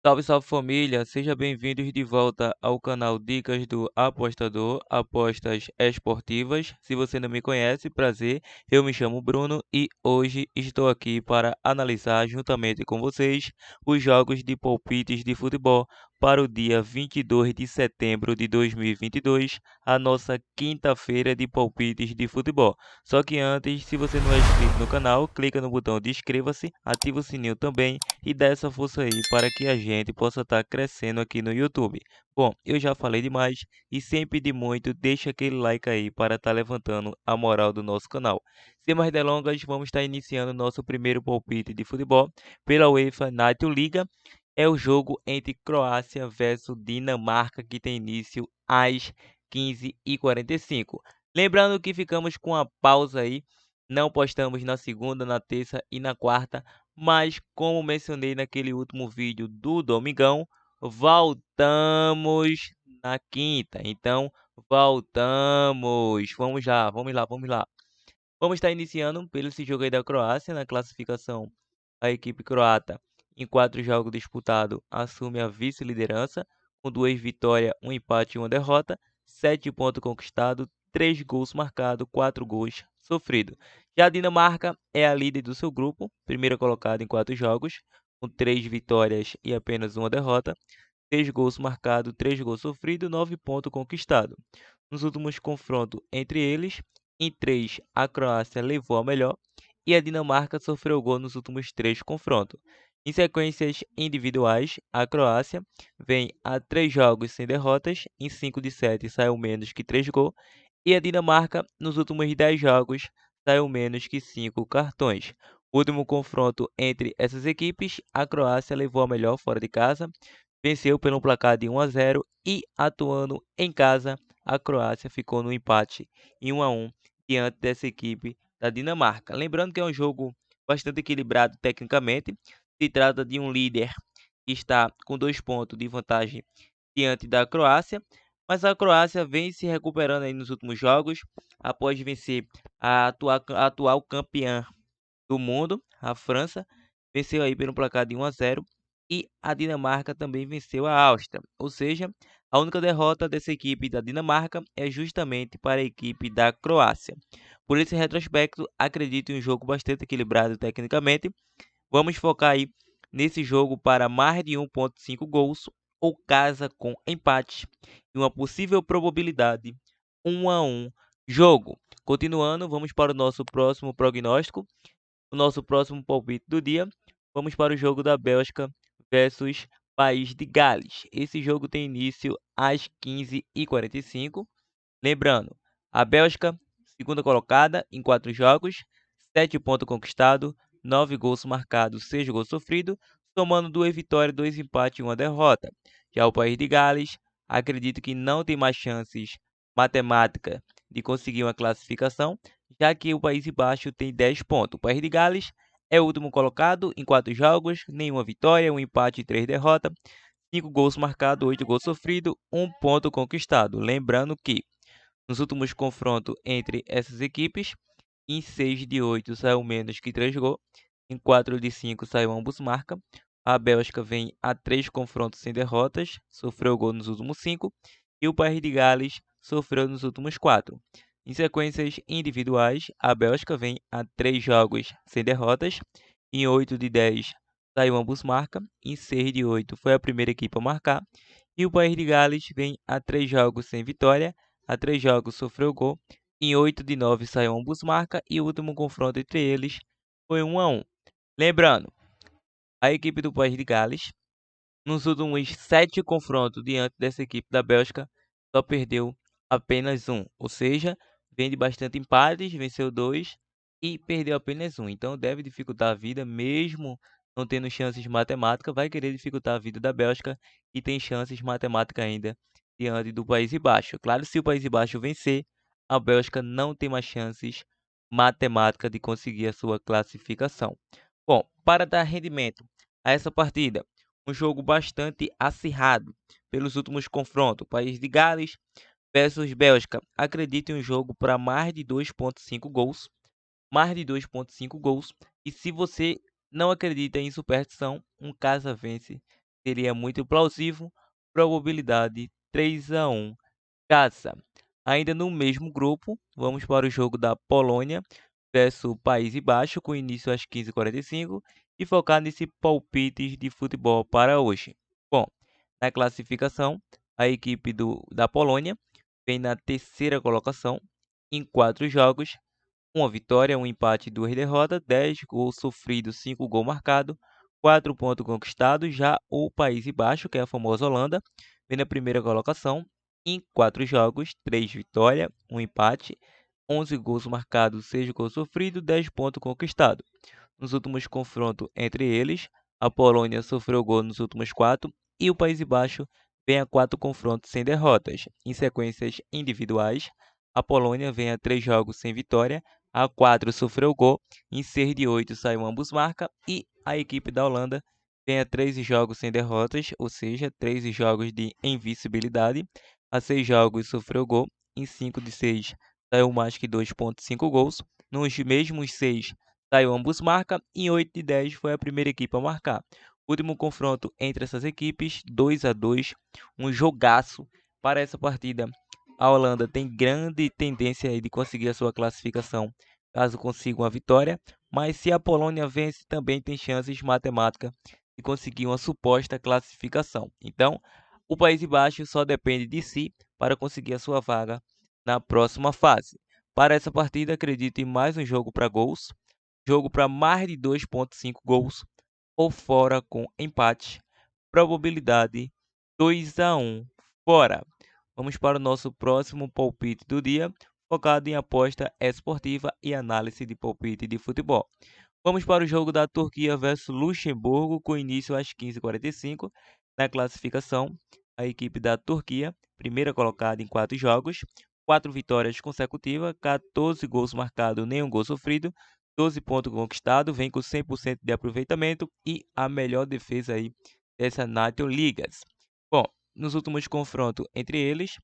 Salve, salve família, sejam bem-vindos de volta ao canal Dicas do Apostador, apostas esportivas. Se você não me conhece, prazer, eu me chamo Bruno e hoje estou aqui para analisar juntamente com vocês os jogos de palpites de futebol para o dia 22 de setembro de 2022, a nossa quinta-feira de palpites de futebol. Só que antes, se você não é inscrito no canal, clica no botão de inscreva-se, ativa o sininho também e dá essa força aí para que a gente possa estar crescendo aqui no YouTube. Bom, eu já falei demais e sem pedir muito, deixa aquele like aí para estar levantando a moral do nosso canal. Sem mais delongas, vamos estar iniciando nosso primeiro palpite de futebol pela UEFA Nations League. É o jogo entre Croácia versus Dinamarca que tem início às 15h45. Lembrando que ficamos com a pausa aí, não postamos na segunda, na terça e na quarta, mas como mencionei naquele último vídeo do Domingão, voltamos na quinta. Então, voltamos. Vamos lá, vamos lá, vamos lá. Vamos estar iniciando pelo esse jogo aí da Croácia na classificação. A equipe croata, em 4 jogos disputados, assume a vice-liderança com 2 vitórias, um empate e uma derrota, 7 pontos conquistados, 3 gols marcados, 4 gols sofridos. Já a Dinamarca é a líder do seu grupo, primeira colocada em 4 jogos, com 3 vitórias e apenas uma derrota, 6 gols marcados, 3 gols sofridos, 9 pontos conquistados. Nos últimos confrontos entre eles, em 3 a Croácia levou a melhor e a Dinamarca sofreu gol nos últimos 3 confrontos. Em sequências individuais, a Croácia vem a 3 jogos sem derrotas, em 5 de 7 saiu menos que 3 gols, e a Dinamarca, nos últimos 10 jogos, saiu menos que 5 cartões. O último confronto entre essas equipes, a Croácia levou a melhor fora de casa, venceu pelo placar de 1-0 e, atuando em casa, a Croácia ficou no empate em 1-1 diante dessa equipe da Dinamarca. Lembrando que é um jogo bastante equilibrado tecnicamente. Se trata de um líder que está com 2 pontos de vantagem diante da Croácia, mas a Croácia vem se recuperando aí nos últimos jogos após vencer a atual campeã do mundo, a França, venceu aí pelo placar de 1-0 e a Dinamarca também venceu a Áustria. Ou seja, a única derrota dessa equipe da Dinamarca é justamente para a equipe da Croácia. Por esse retrospecto, acredito em um jogo bastante equilibrado tecnicamente. Vamos focar aí nesse jogo para mais de 1,5 gols ou casa com empate e uma possível probabilidade 1-1 jogo. Continuando, vamos para o nosso próximo prognóstico. O nosso próximo palpite do dia, vamos para o jogo da Bélgica versus País de Gales. Esse jogo tem início às 15h45. Lembrando, a Bélgica, segunda colocada em 4 jogos, 7 pontos conquistados, 9 gols marcados, 6 gols sofridos, somando 2 vitórias, 2 empates e uma derrota. Já o País de Gales, acredito que não tem mais chances matemáticas de conseguir uma classificação, já que o País de Baixo tem 10 pontos. O País de Gales é o último colocado em 4 jogos, nenhuma vitória, um empate e 3 derrotas, 5 gols marcados, 8 gols sofridos, 1 ponto conquistado. Lembrando que nos últimos confrontos entre essas equipes, em 6 de 8 saiu menos que 3 gols, em 4 de 5 saiu ambos marca. A Bélgica vem a 3 confrontos sem derrotas, sofreu gol nos últimos 5, e o País de Gales sofreu nos últimos 4. Em sequências individuais, a Bélgica vem a 3 jogos sem derrotas, em 8 de 10 saiu ambos marca, em 6 de 8 foi a primeira equipe a marcar, e o País de Gales vem a 3 jogos sem vitória, a 3 jogos sofreu gol, em 8 de 9 saiu ambos marca e o último confronto entre eles foi 1-1. Lembrando, a equipe do País de Gales, nos últimos 7 confrontos diante dessa equipe da Bélgica, só perdeu apenas um, ou seja, vem de bastante empates, venceu 2 e perdeu apenas um. Então deve dificultar a vida, mesmo não tendo chances matemáticas, vai querer dificultar a vida da Bélgica e tem chances matemáticas ainda diante do País de Baixo. Claro, se o País de Baixo vencer, a Bélgica não tem mais chances matemáticas de conseguir a sua classificação. Bom, para dar rendimento a essa partida, um jogo bastante acirrado pelos últimos confrontos. País de Gales versus Bélgica. Acredito em um jogo para mais de 2,5 gols. Mais de 2,5 gols. E se você não acredita em superstição, um casa vence seria muito plausível, probabilidade 3-1 casa. Ainda no mesmo grupo, vamos para o jogo da Polônia versus Países Baixos, com início às 15h45, e focar nesse palpites de futebol para hoje. Bom, na classificação, a equipe da Polônia vem na terceira colocação em 4 jogos, uma vitória, um empate e 2 derrotas, 10 gols sofridos, 5 gols marcados, 4 pontos conquistados. Já o Países Baixos, que é a famosa Holanda, vem na primeira colocação em 4 jogos, 3 vitórias, um empate, 11 gols marcados, 6 gols sofridos, 10 pontos conquistados. Nos últimos confrontos entre eles, a Polônia sofreu gol nos últimos 4 e o Países Baixos vem a 4 confrontos sem derrotas. Em sequências individuais, a Polônia vem a 3 jogos sem vitória, a 4 sofreu gol, em 6 de 8 saiu ambos marca e a equipe da Holanda vem a 13 jogos sem derrotas, ou seja, 13 jogos de invencibilidade, a 6 jogos sofreu gol, em 5 de 6 saiu mais que 2,5 gols, nos mesmos 6 saiu ambos marca e em 8 de 10 foi a primeira equipe a marcar. Último confronto entre essas equipes, 2-2, um jogaço para essa partida. A Holanda tem grande tendência aí de conseguir a sua classificação, caso consiga uma vitória, mas se a Polônia vence, também tem chances matemáticas de conseguir uma suposta classificação. Então, o País de Baixo só depende de si para conseguir a sua vaga na próxima fase. Para essa partida, acredito em mais um jogo para gols, jogo para mais de 2,5 gols ou fora com empate, probabilidade 2-1 fora. Vamos para o nosso próximo palpite do dia, focado em aposta esportiva e análise de palpite de futebol. Vamos para o jogo da Turquia versus Luxemburgo, com início às 15h45. Na classificação, a equipe da Turquia, primeira colocada em 4 jogos, 4 vitórias consecutivas, 14 gols marcados, nenhum gol sofrido, 12 pontos conquistados, vem com 100% de aproveitamento e a melhor defesa aí dessa National Leagues. Bom, nos últimos confrontos entre eles,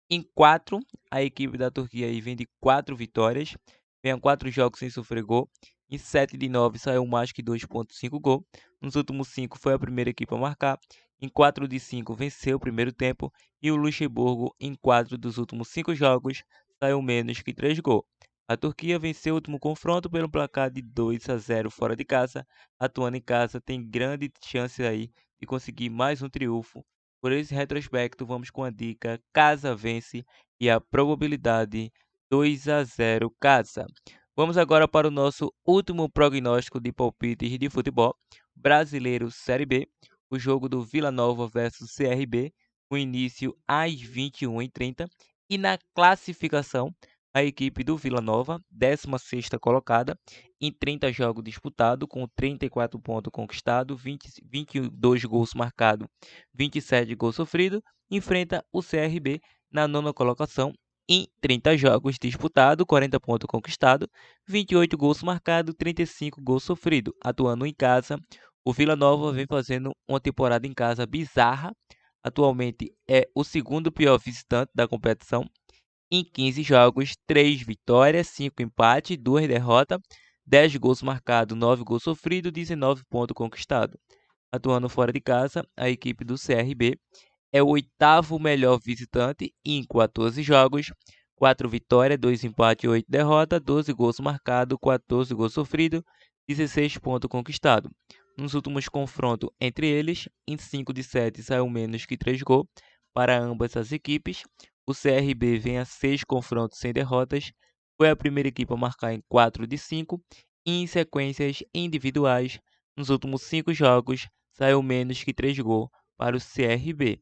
em 4, a equipe da Turquia aí vem de 4 vitórias, vem a 4 jogos sem sofrer gol. Em 7 de 9 saiu mais que 2,5 gol. Nos últimos 5 foi a primeira equipe a marcar. Em 4 de 5 venceu o primeiro tempo. E o Luxemburgo, em 4 dos últimos 5 jogos, saiu menos que 3 gols. A Turquia venceu o último confronto pelo placar de 2-0 fora de casa. Atuando em casa, tem grande chance aí de conseguir mais um triunfo. Por esse retrospecto, vamos com a dica casa vence e a probabilidade 2-0 casa. Vamos agora para o nosso último prognóstico de palpites de futebol brasileiro Série B, o jogo do Vila Nova versus CRB, com início às 21h30. E na classificação, a equipe do Vila Nova, 16ª colocada, em 30 jogos disputados, com 34 pontos conquistados, 22 gols marcados, 27 gols sofridos, enfrenta o CRB na 9ª colocação, em 30 jogos disputados, 40 pontos conquistados, 28 gols marcados, 35 gols sofridos. Atuando em casa, o Vila Nova vem fazendo uma temporada em casa bizarra. Atualmente é o segundo pior visitante da competição. Em 15 jogos, 3 vitórias, 5 empates, 2 derrotas, 10 gols marcados, 9 gols sofridos, 19 pontos conquistados. Atuando fora de casa, a equipe do CRB é o 8º melhor visitante em 14 jogos, 4 vitórias, 2 empates e 8 derrotas, 12 gols marcados, 14 gols sofridos, 16 pontos conquistados. Nos últimos confrontos entre eles, em 5 de 7 saiu menos que 3 gols para ambas as equipes. O CRB vem a 6 confrontos sem derrotas, foi a primeira equipe a marcar em 4 de 5 e em sequências individuais, nos últimos 5 jogos, saiu menos que 3 gols para o CRB.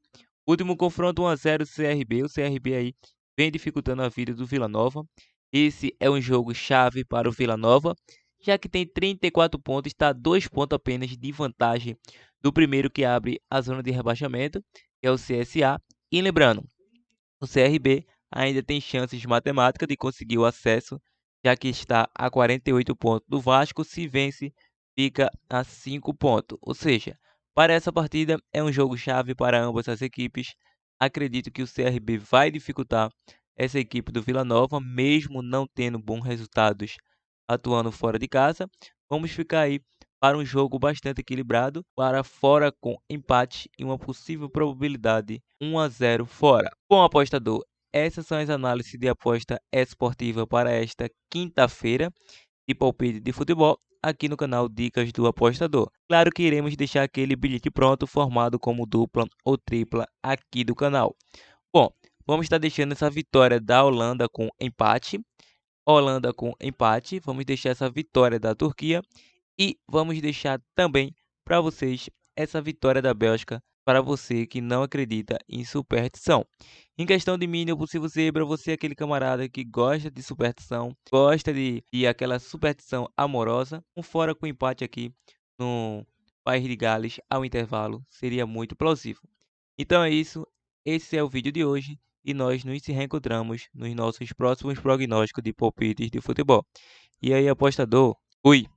Último confronto 1-0 CRB. O CRB aí vem dificultando a vida do Vila Nova. Esse é um jogo chave para o Vila Nova, já que tem 34 pontos, está 2 pontos apenas de vantagem do primeiro que abre a zona de rebaixamento, que é o CSA. E lembrando, o CRB ainda tem chances matemáticas de conseguir o acesso, já que está a 48 pontos do Vasco. Se vence, fica a 5 pontos. Ou seja, para essa partida é um jogo chave para ambas as equipes. Acredito que o CRB vai dificultar essa equipe do Vila Nova, mesmo não tendo bons resultados atuando fora de casa. Vamos ficar aí para um jogo bastante equilibrado, para fora com empate e uma possível probabilidade 1-0 fora. Bom, apostador, essas são as análises de aposta esportiva para esta quinta-feira de palpite de futebol aqui no canal Dicas do Apostador. Claro que iremos deixar aquele bilhete pronto formado como dupla ou tripla aqui do canal. Bom, vamos estar deixando essa vitória da Holanda com empate. Holanda com empate. Vamos deixar essa vitória da Turquia. E vamos deixar também para vocês essa vitória da Bélgica para você que não acredita em superstição. Em questão de mínimo possível zebra, você é aquele camarada que gosta de superstição, gosta de aquela superstição amorosa, um fora com empate aqui no País de Gales ao intervalo seria muito plausível. Então é isso, esse é o vídeo de hoje e nós nos reencontramos nos nossos próximos prognósticos de palpites de futebol. E aí, apostador, fui!